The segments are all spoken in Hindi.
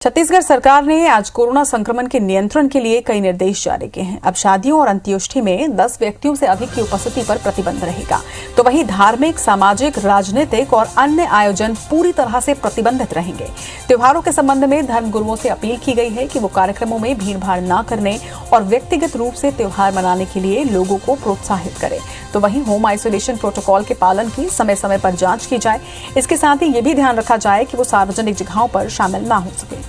छत्तीसगढ़ सरकार ने आज कोरोना संक्रमण के नियंत्रण के लिए कई निर्देश जारी किए हैं। अब शादियों और अंत्येष्टि में 10 व्यक्तियों से अधिक की उपस्थिति पर प्रतिबंध रहेगा, तो वहीं धार्मिक, सामाजिक, राजनीतिक और अन्य आयोजन पूरी तरह से प्रतिबंधित रहेंगे। त्योहारों के संबंध में धर्मगुरुओं से अपील की गई है कि वो कार्यक्रमों में भीड़भाड़ न करने और व्यक्तिगत रूप से त्योहार मनाने के लिए लोगों को प्रोत्साहित करें। तो वहीं होम आइसोलेशन प्रोटोकॉल के पालन की समय समय पर जांच की जाए। इसके साथ ही ये भी ध्यान रखा जाए कि वो सार्वजनिक जगहों पर शामिल न हो सके।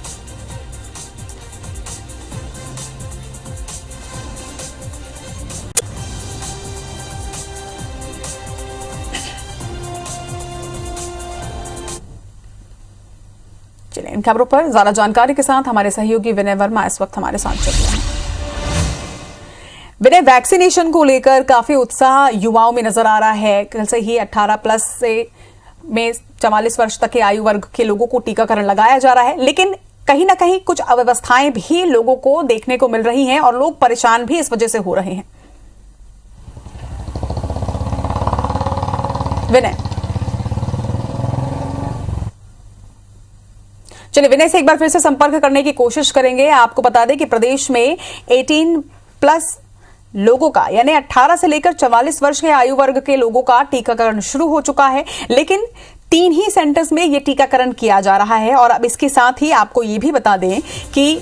चलिए इन खबरों पर ज्यादा जानकारी के साथ हमारे सहयोगी विनय वर्मा इस वक्त हमारे साथ जुड़ गए हैं। विनय, वैक्सीनेशन को लेकर काफी उत्साह युवाओं में नजर आ रहा है। कल से ही 18+ से में 44 वर्ष तक के आयु वर्ग के लोगों को टीकाकरण लगाया जा रहा है, लेकिन कहीं ना कहीं कुछ अव्यवस्थाएं भी लोगों को देखने को मिल रही हैं और लोग परेशान भी इस वजह से हो रहे हैं। विनय, चलिए विनय से एक बार फिर से संपर्क करने की कोशिश करेंगे। आपको बता दें कि प्रदेश में 18+ लोगों का यानी 18 से लेकर 44 वर्ष के आयु वर्ग के लोगों का टीकाकरण शुरू हो चुका है, लेकिन 3 ही सेंटर्स में यह टीकाकरण किया जा रहा है। और अब इसके साथ ही आपको यह भी बता दें कि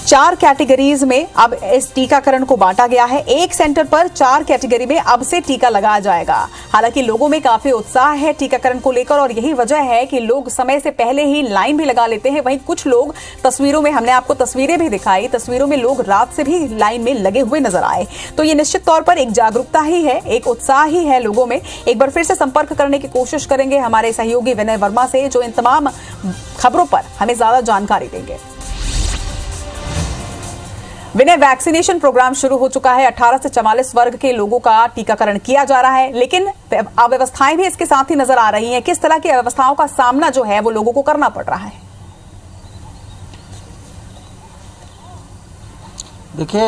4 कैटेगरीज में अब इस टीकाकरण को बांटा गया है। एक सेंटर पर 4 कैटेगरी में अब से टीका लगाया जाएगा। हालांकि लोगों में काफी उत्साह है टीकाकरण को लेकर और यही वजह है कि लोग समय से पहले ही लाइन भी लगा लेते हैं। वहीं कुछ लोग तस्वीरों में, हमने आपको तस्वीरें भी दिखाई, तस्वीरों में लोग रात से भी लाइन में लगे हुए नजर आए। तो ये निश्चित तौर पर एक जागरूकता ही है, एक उत्साह ही है लोगों में। एक बार फिर से संपर्क करने की कोशिश करेंगे हमारे सहयोगी विनय वर्मा से, जो इन तमाम खबरों पर हमें ज्यादा जानकारी देंगे। विनय, वैक्सीनेशन प्रोग्राम शुरू हो चुका है। 18 से 44 वर्ग के लोगों का टीकाकरण किया जा रहा है, लेकिन अव्यवस्थाएं भी इसके साथ ही नजर आ रही हैं। किस तरह की अव्यवस्थाओं का सामना जो है वो लोगों को करना पड़ रहा है? देखिए,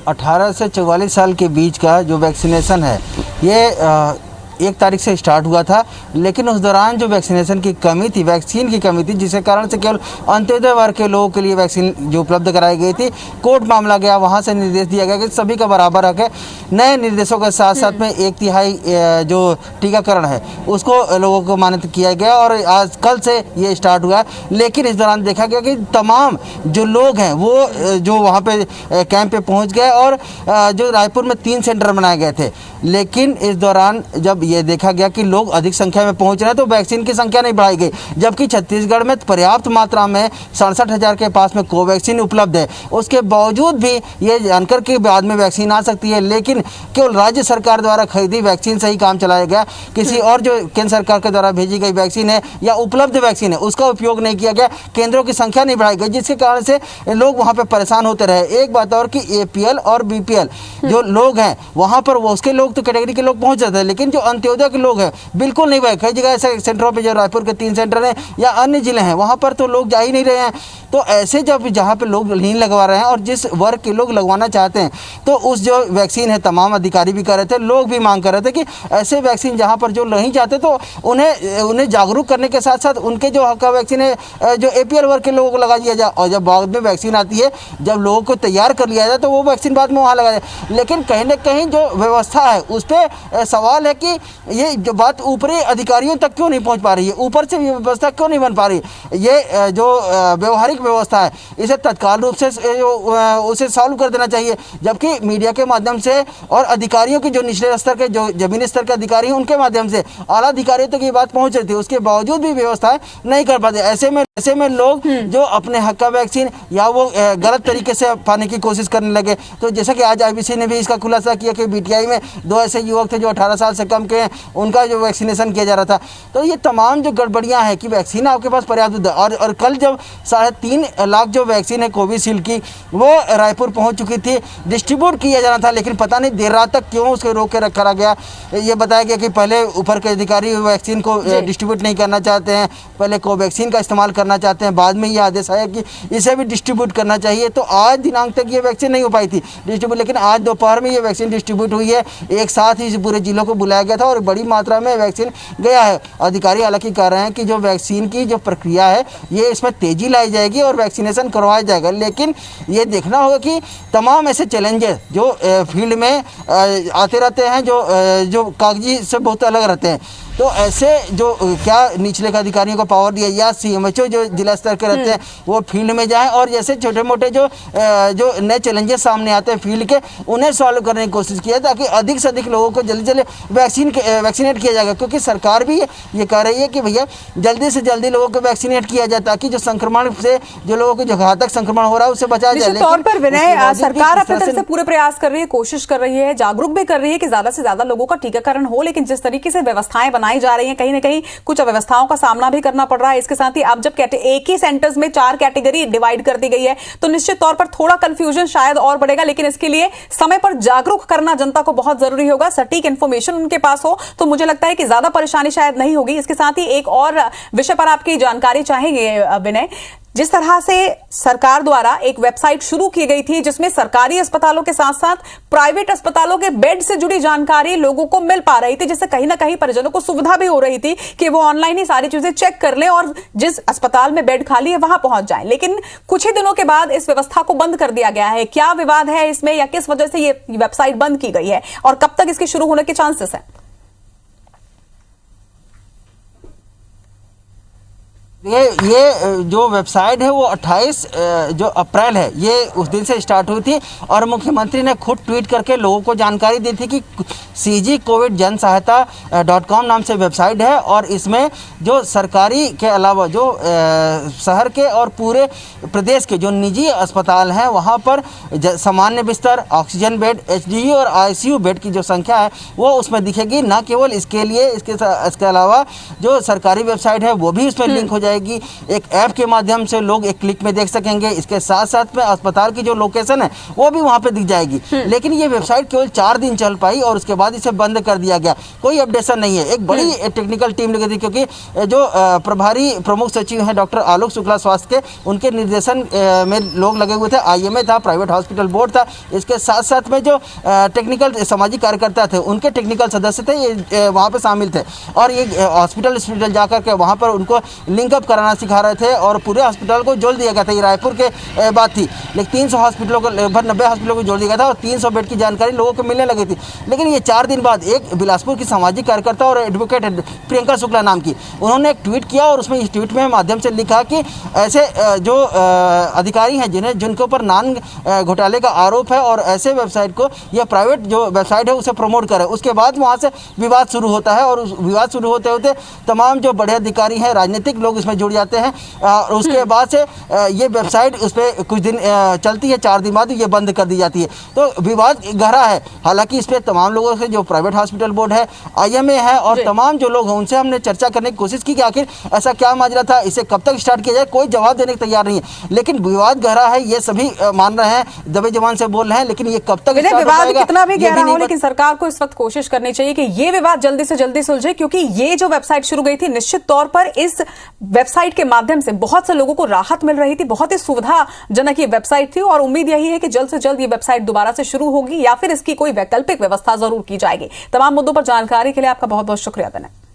18 से 44 साल के बीच का जो वैक्सीनेशन है ये 1 तारीख से स्टार्ट हुआ था, लेकिन उस दौरान जो वैक्सीनेशन की कमी थी, वैक्सीन की कमी थी, जिसके कारण से केवल अंत्योदय वर्ग के लोगों के लिए वैक्सीन जो उपलब्ध कराई गई थी। कोर्ट मामला गया, वहां से निर्देश दिया गया कि सभी का बराबर हक है। नए निर्देशों के साथ साथ में 1/3 जो टीकाकरण है उसको लोगों को मान्यता किया गया और आज कल से ये स्टार्ट हुआ। लेकिन इस दौरान देखा गया कि तमाम जो लोग हैं वो जो वहाँ पे कैंप पे पहुँच गए और जो रायपुर में 3 सेंटर बनाए गए थे, लेकिन इस दौरान जब ये देखा गया कि लोग अधिक संख्या में पहुंच रहे हैं तो वैक्सीन की संख्या नहीं बढ़ाई गई, जबकि छत्तीसगढ़ में पर्याप्त मात्रा में 67,000 के पास में कोवैक्सीन उपलब्ध है। उसके बावजूद भी ये जानकर कि बाद में वैक्सीन आ सकती है, लेकिन केवल राज्य सरकार द्वारा खरीदी वैक्सीन से ही काम चलाया गया। किसी और जो केंद्र सरकार के द्वारा भेजी गई वैक्सीन है या उपलब्ध वैक्सीन है उसका उपयोग नहीं किया गया, केंद्रों की संख्या नहीं बढ़ाई गई, जिसके कारण से लोग वहाँ पर परेशान होते रहे। एक बात और कि APL और BPL जो लोग हैं वहाँ पर वो उसके लोग तो कैटेगरी के लोग पहुँच जाते हैं, लेकिन जो अंत्योदय के लोग हैं बिल्कुल नहीं गए। कई जगह ऐसे सेंटरों पे, जो रायपुर के 3 सेंटर हैं या अन्य जिले हैं, वहाँ पर तो लोग जा ही नहीं रहे हैं। तो ऐसे जब जहाँ पे लोग नहीं लगवा रहे हैं और जिस वर्ग के लोग लगवाना चाहते हैं, तो उस जो वैक्सीन है, तमाम अधिकारी भी कर रहे थे, लोग भी मांग कर रहे थे कि ऐसे वैक्सीन जहाँ पर जो नहीं चाहते तो उन्हें जागरूक करने के साथ साथ उनके जो हक का वैक्सीन है जो APL वर्ग के लोगों को लगा दिया जाए, और जब बाद में वैक्सीन आती है, जब लोगों को तैयार कर लिया जाए तो वो वैक्सीन बाद में वहाँ लगा जाए। लेकिन कहीं ना कहीं जो व्यवस्था है उस पर सवाल है कि ये जो बात ऊपरी अधिकारियों तक क्यों नहीं पहुंच पा रही है, ऊपर से व्यवस्था क्यों नहीं बन पा रही। ये जो व्यवहारिक व्यवस्था है इसे तत्काल रूप से उसे सॉल्व कर देना चाहिए, जबकि मीडिया के माध्यम से और अधिकारियों की जो निचले स्तर के, जो जमीनी स्तर के अधिकारी हैं, उनके माध्यम से आला अधिकारियों तक ये बात पहुंच रही थी, उसके बावजूद भी व्यवस्था नहीं कर पाते। ऐसे में लोग जो अपने हक का वैक्सीन या वो गलत तरीके से पाने की कोशिश करने लगे। तो जैसा कि आज IBC ने भी इसका खुलासा किया कि BTI में 2 ऐसे युवक थे जो 18 साल से कम के, उनका जो वैक्सीनेशन किया जा रहा था। तो ये तमाम जो गड़बड़ियां हैं कि वैक्सीन आपके पास पर्याप्त, और कल जब 3.5 लाख जो वैक्सीन है कोविशील्ड की वो रायपुर पहुंच चुकी थी, डिस्ट्रीब्यूट किया जाना था, लेकिन पता नहीं देर रात तक क्यों उसको रोक के रखा गया। ये बताया गया कि पहले ऊपर के अधिकारी वैक्सीन को डिस्ट्रीब्यूट नहीं करना चाहते हैं, पहले कोवैक्सीन का इस्तेमाल करना चाहते हैं, बाद में ये आदेश आया कि इसे भी डिस्ट्रीब्यूट करना चाहिए। तो आज दिनांक तक ये वैक्सीन नहीं हो पाई थी डिस्ट्रीब्यूट, लेकिन आज दोपहर में ये वैक्सीन डिस्ट्रीब्यूट हुई है। एक साथ ही पूरे जिलों को बुलाया गया था और बड़ी मात्रा में वैक्सीन गया है। अधिकारी हालांकि कह रहे हैं कि जो वैक्सीन की जो प्रक्रिया है ये इसमें तेजी लाई जाएगी और वैक्सीनेशन करवाया जाएगा, लेकिन ये देखना होगा कि तमाम ऐसे चैलेंजेस जो फील्ड में आते रहते हैं, जो कागजी से बहुत अलग रहते हैं, तो ऐसे जो क्या निचले के अधिकारियों को पावर दिया या CMHO जो जिला स्तर के रहते हैं वो फील्ड में जाएं और जैसे छोटे मोटे जो नए चैलेंजेस सामने आते हैं फील्ड के, उन्हें सॉल्व करने की कोशिश की है ताकि अधिक से अधिक लोगों को जल्दी वैक्सीनेट किया जाएगा। क्योंकि सरकार भी ये कह रही है कि भैया जल्दी से जल्दी लोगों को वैक्सीनेट किया जाए ताकि जो संक्रमण से जो लोगों को जो घातक संक्रमण हो रहा है उससे बचाया जाए। तौर पर विनय, सरकार अपने तरफ से पूरे प्रयास कर रही है, कोशिश कर रही है, जागरूक भी कर रही है कि ज्यादा से ज्यादा लोगों का टीकाकरण हो, लेकिन जिस तरीके से व्यवस्थाएं बनाई जा रही हैं कहीं ना कहीं कुछ अव्यवस्थाओं का सामना भी करना पड़ रहा है। इसके साथ ही अब जब एक ही सेंटर्स में 4 कैटेगरी डिवाइड कर दी गई है तो निश्चित तौर पर थोड़ा कंफ्यूजन शायद और बढ़ेगा, लेकिन इसके लिए समय पर जागरूक करना जनता को बहुत जरूरी होगा। सटीक इंफॉर्मेशन उनके पास हो तो मुझे लगता है कि ज्यादा परेशानी शायद नहीं होगी। इसके साथ ही एक और विषय पर आपकी जानकारी चाहेंगे विनय, जिस तरह से सरकार द्वारा एक वेबसाइट शुरू की गई थी जिसमें सरकारी अस्पतालों के साथ साथ प्राइवेट अस्पतालों के बेड से जुड़ी जानकारी लोगों को मिल पा रही थी, जिससे कहीं ना कहीं परिजनों को सुविधा भी हो रही थी कि वो ऑनलाइन ही सारी चीजें चेक कर लें और जिस अस्पताल में बेड खाली है वहां पहुंच जाएं। लेकिन कुछ ही दिनों के बाद इस व्यवस्था को बंद कर दिया गया है। क्या विवाद है इसमें या किस वजह से ये वेबसाइट बंद की गई है और कब तक इसके शुरू होने के चांसेस हैं? ये जो वेबसाइट है वो 28 जो अप्रैल है ये उस दिन से स्टार्ट हुई थी और मुख्यमंत्री ने खुद ट्वीट करके लोगों को जानकारी दी थी कि CG कोविड जन सहायता .com नाम से वेबसाइट है और इसमें जो सरकारी के अलावा जो शहर के और पूरे प्रदेश के जो निजी अस्पताल हैं वहाँ पर सामान्य बिस्तर, ऑक्सीजन बेड, HDU और ICU बेड की जो संख्या है वो उसमें दिखेगी। न केवल इसके लिए इसके अलावा जो सरकारी वेबसाइट है वो भी उसमें लिंक हो जाएगी। एक ऐप के माध्यम से लोग एक क्लिक में देख सकेंगे। इसके साथ साथ में अस्पताल की जो लोकेशन है वो भी वहाँ पे दिख जाएगी। लेकिन ये वेबसाइट केवल 4 दिन चल पाई और उसके बाद इसे बंद कर दिया गया, कोई अपडेशन नहीं है। एक बड़ी टेक्निकल टीम लगी थी क्योंकि जो प्रभारी प्रमुख सचिव हैं डॉक्टर आलोक शुक्ला स्वास्थ्य के, उनके निर्देशन में लोग लगे हुए थे। IMA था, प्राइवेट हॉस्पिटल बोर्ड था, इसके साथ साथ में जो टेक्निकल सामाजिक कार्यकर्ता थे उनके टेक्निकल सदस्य थे, ये वहाँ पर शामिल थे और ये हॉस्पिटल जाकर के वहाँ पर उनको लिंकअप कराना सिखा रहे थे और पूरे हॉस्पिटल को जोड़ दिया गया था। ये रायपुर के बात थी, लेकिन 300 हॉस्पिटलों को, लगभग 90 हॉस्पिटलों को जोड़ दिया गया था और 300 बेड की जानकारी लोगों को मिलने लगी थी। लेकिन ये 4 दिन बाद एक बिलासपुर की सामाजिक कार्यकर्ता और एडवोकेट प्रियंका शुक्ला नाम की, उन्होंने एक ट्वीट किया और उसमें इस ट्वीट में माध्यम से लिखा कि ऐसे जो अधिकारी हैं जिनके ऊपर नान घोटाले का आरोप है और ऐसे वेबसाइट को या प्राइवेट जो वेबसाइट है उसे प्रमोट करें। उसके बाद वहाँ से विवाद शुरू होता है और उस विवाद शुरू होते होते तमाम जो बड़े अधिकारी हैं, राजनीतिक लोग इसमें जुड़ जाते हैं और उसके बाद से ये वेबसाइट उस पर कुछ दिन चलती है, 4 दिन बाद ये बंद कर दी जाती है। तो विवाद गहरा है। हालांकि इस पर तमाम लोगों से जो प्राइवेट हॉस्पिटल बोर्ड है, IMA है और तमाम जो लोग हैं उनसे हमने चर्चा करने की कोशिश की कि आखिर ऐसा क्या माजरा था, इसे कब तक स्टार्ट किया जाए। कोई जवाब देने को तैयार नहीं है, लेकिन विवाद गहरा है ये सभी मान रहे हैं, दबे जबान से बोल रहे हैं। लेकिन ये कब तक विवाद कितना भी गहरा हो, लेकिन सरकार को इस वक्त कोशिश करनी चाहिए कि ये विवाद जल्दी से जल्दी सुलझे, क्योंकि ये जो वेबसाइट शुरू गई थी निश्चित तौर पर इस वेबसाइट के माध्यम से बहुत से लोगों को राहत मिल रही थी। बहुत ही सुविधाजनक ये वेबसाइट थी और उम्मीद यही है कि जल्द से जल्द ये वेबसाइट दोबारा से शुरू होगी या फिर इसकी कोई वैकल्पिक व्यवस्था जरूर की जाएगी। तमाम मुद्दों पर जानकारी के लिए आपका बहुत बहुत शुक्रिया विनय।